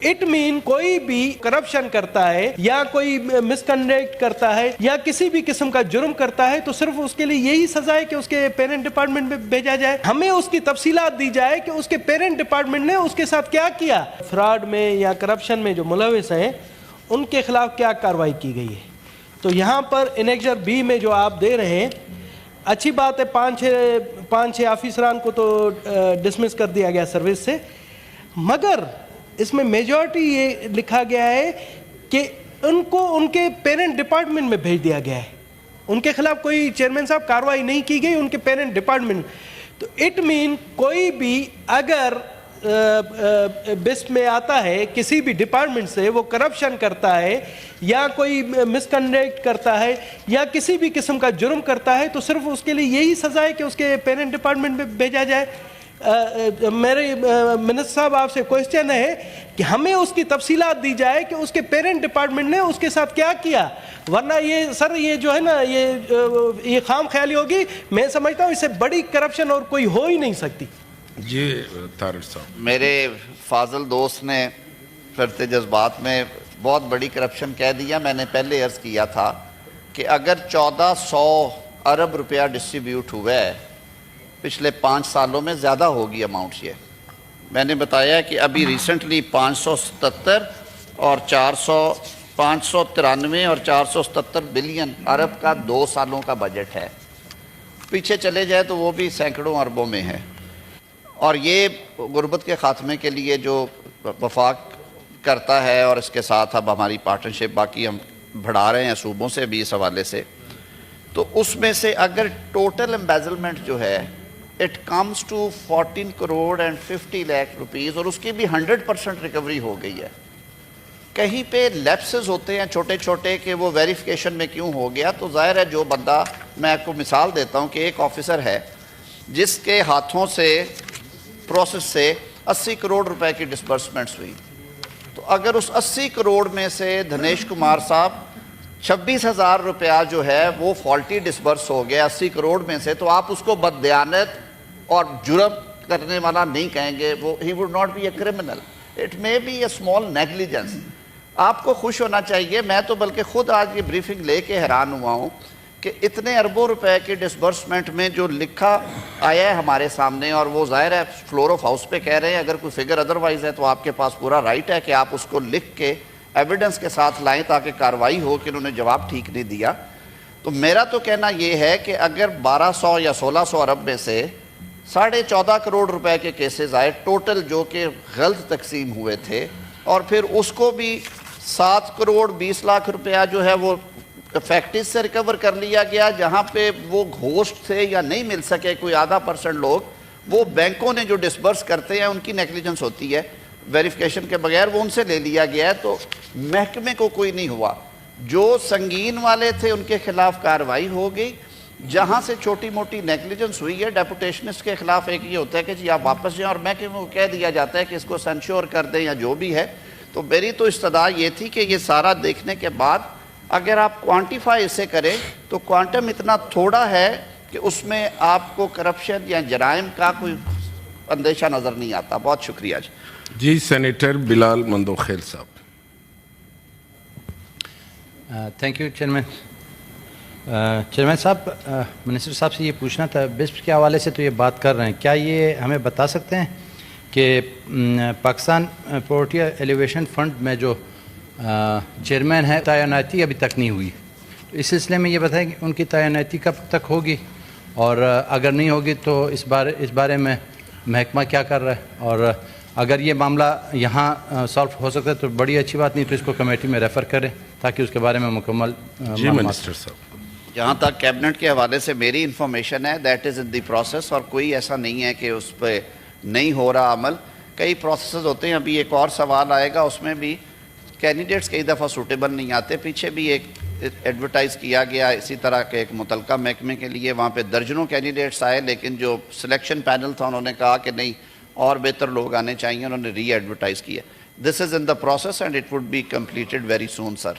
It mean کوئی بھی corruption کرتا ہے یا کوئی مسکنڈکٹ کرتا ہے یا کسی بھی قسم کا جرم کرتا ہے تو صرف اس کے لیے یہی سزا ہے کہ اس کے پیرنٹ ڈپارٹمنٹ میں بھیجا جائے. ہمیں اس کی تفصیلات دی جائے کہ اس کے پیرنٹ ڈپارٹمنٹ نے اس کے ساتھ کیا کیا. فراڈ میں یا کرپشن میں جو ملوث ہیں ان کے خلاف کیا کارروائی کی گئی ہے. تو یہاں پر انیکزر بی میں جو آپ دے رہے ہیں اچھی بات ہے. پانچ چھ آفیسران کو تو ڈسمس کر دیا گیا سروس سے, مگر اس میں میجورٹی یہ لکھا گیا ہے کہ ان کو ان کے پیرنٹ ڈپارٹمنٹ میں بھیج دیا گیا ہے. ان کے خلاف کوئی چیئرمین صاحب کارروائی نہیں کی گئی, ان کے پیرنٹ ڈپارٹمنٹ. تو اٹ مین کوئی بھی اگر بس میں آتا ہے کسی بھی ڈپارٹمنٹ سے, وہ کرپشن کرتا ہے یا کوئی مسکنڈکٹ کرتا ہے یا کسی بھی قسم کا جرم کرتا ہے تو صرف اس کے لیے یہی سزا ہے کہ اس کے پیرنٹ ڈپارٹمنٹ میں بھیجا جائے. میرے منسٹر صاحب آپ سے کوشچن ہے کہ ہمیں اس کی تفصیلات دی جائے کہ اس کے پیرنٹ ڈپارٹمنٹ نے اس کے ساتھ کیا کیا, ورنہ یہ سر یہ جو ہے نا یہ خام خیالی ہوگی. میں سمجھتا ہوں اس سے بڑی کرپشن اور کوئی ہو ہی نہیں سکتی. جی طارق صاحب, میرے فاضل دوست نے پھرتے جذبات میں بہت بڑی کرپشن کہہ دیا. میں نے پہلے عرض کیا تھا کہ اگر 1400 ارب روپیہ ڈسٹریبیوٹ ہوا ہے پچھلے 5 سالوں میں, زیادہ ہوگی اماؤنٹس. یہ میں نے بتایا کہ ابھی ریسنٹلی 577 اور 593 اور 477 بلین ارب کا 2 سالوں کا بجٹ ہے. پیچھے چلے جائے تو وہ بھی سینکڑوں اربوں میں ہے. اور یہ غربت کے خاتمے کے لیے جو وفاق کرتا ہے, اور اس کے ساتھ اب ہماری پارٹنرشپ باقی ہم بڑھا رہے ہیں صوبوں سے بھی اس حوالے سے, تو اس میں سے اگر ٹوٹل امبیزلمنٹ جو ہے it comes to 14 crore and 50 lakh rupees, اور اس کی بھی 100% ریکوری ہو گئی ہے. کہیں پہ لیپسز ہوتے ہیں چھوٹے چھوٹے کہ وہ ویریفیکیشن میں کیوں ہو گیا, تو ظاہر ہے جو بندہ, میں آپ کو مثال دیتا ہوں کہ ایک آفیسر ہے جس کے ہاتھوں سے پروسیس سے 80 کروڑ روپے کی ڈسبرسمنٹس ہوئی, تو اگر اس 80 کروڑ میں سے دھنیش کمار صاحب 26,000 روپیہ جو ہے وہ فالٹی ڈسبرس ہو گیا 80 کروڑ میں سے, تو آپ اس کو بددیانت اور جرم کرنے والا نہیں کہیں گے. وہ he would not be a criminal, it may be a small negligence. آپ کو خوش ہونا چاہیے. میں تو بلکہ خود آج یہ بریفنگ لے کے حیران ہوا ہوں کہ اتنے اربوں روپے کے ڈسبرسمنٹ میں جو لکھا آیا ہے ہمارے سامنے, اور وہ ظاہر ہے فلور آف ہاؤس پہ کہہ رہے ہیں. اگر کوئی فگر ادروائز ہے تو آپ کے پاس پورا رائٹ ہے کہ آپ اس کو لکھ کے ایویڈنس کے ساتھ لائیں تاکہ کارروائی ہو کہ انہوں نے جواب ٹھیک نہیں دیا. تو میرا تو کہنا یہ ہے کہ اگر 1200 یا 1600 ارب میں سے 14.5 کروڑ روپے کے کیسز آئے ٹوٹل جو کہ غلط تقسیم ہوئے تھے, اور پھر اس کو بھی 7 کروڑ 20 لاکھ روپیہ جو ہے وہ فیکٹریز سے ریکور کر لیا گیا, جہاں پہ وہ گھوسٹ تھے یا نہیں مل سکے کوئی آدھا % لوگ, وہ بینکوں نے جو ڈسبرس کرتے ہیں ان کی نیگلیجنس ہوتی ہے ویریفیکیشن کے بغیر, وہ ان سے لے لیا گیا ہے. تو محکمے کو کوئی نہیں ہوا. جو سنگین والے تھے ان کے خلاف کارروائی ہو گئی, جہاں سے چھوٹی موٹی نیگلیجنس ہوئی ہے ڈیپوٹیشنسٹ کے خلاف ایک یہ ہوتا ہے کہ جی آپ واپس جائیں, اور محکمے کو کہہ دیا جاتا ہے کہ اس کو سینشور کر دیں یا جو بھی ہے. تو میری تو استدعا یہ تھی کہ یہ سارا دیکھنے کے بعد اگر آپ کوانٹیفائی اسے کریں تو کوانٹم اتنا تھوڑا ہے کہ اس میں آپ کو کرپشن یا جرائم کا کوئی اندیشہ نظر نہیں آتا. بہت شکریہ. جی سینیٹر بلال مندوخیل صاحب. Thank you chairman. چیئرمین صاحب, منسٹر صاحب سے یہ پوچھنا تھا, بسپ کے حوالے سے تو یہ بات کر رہے ہیں, کیا یہ ہمیں بتا سکتے ہیں کہ پاکستان پورٹی ایلیویشن فنڈ میں جو چیئرمین ہے تعیناتی ابھی تک نہیں ہوئی, تو اس سلسلے میں یہ بتائیں کہ ان کی تعیناتی کب تک ہوگی, اور اگر نہیں ہوگی تو اس بارے میں محکمہ کیا کر رہا ہے, اور اگر یہ معاملہ یہاں سالو ہو سکتا ہے تو بڑی اچھی بات, نہیں تو اس کو کمیٹی میں ریفر کریں تاکہ اس کے بارے میں مکمل. جی منسٹر صاحب. جہاں تک کیبنٹ کے حوالے سے میری انفارمیشن ہے that is in the process, اور کوئی ایسا نہیں ہے کہ اس پہ نہیں ہو رہا عمل. کئی پروسیسز ہوتے ہیں. ابھی ایک اور سوال آئے گا, اس میں بھی کینڈیڈیٹس کئی دفعہ سوٹیبل نہیں آتے. پیچھے بھی ایک ایڈورٹائز کیا گیا اسی طرح کے ایک متعلقہ محکمے کے لیے, وہاں پہ درجنوں کینڈیڈیٹس آئے, لیکن جو سلیکشن پینل تھا انہوں نے کہا کہ نہیں اور بہتر لوگ آنے چاہیے, انہوں نے ری ایڈورٹائز کیا. This is in the process and it would be completed very soon sir.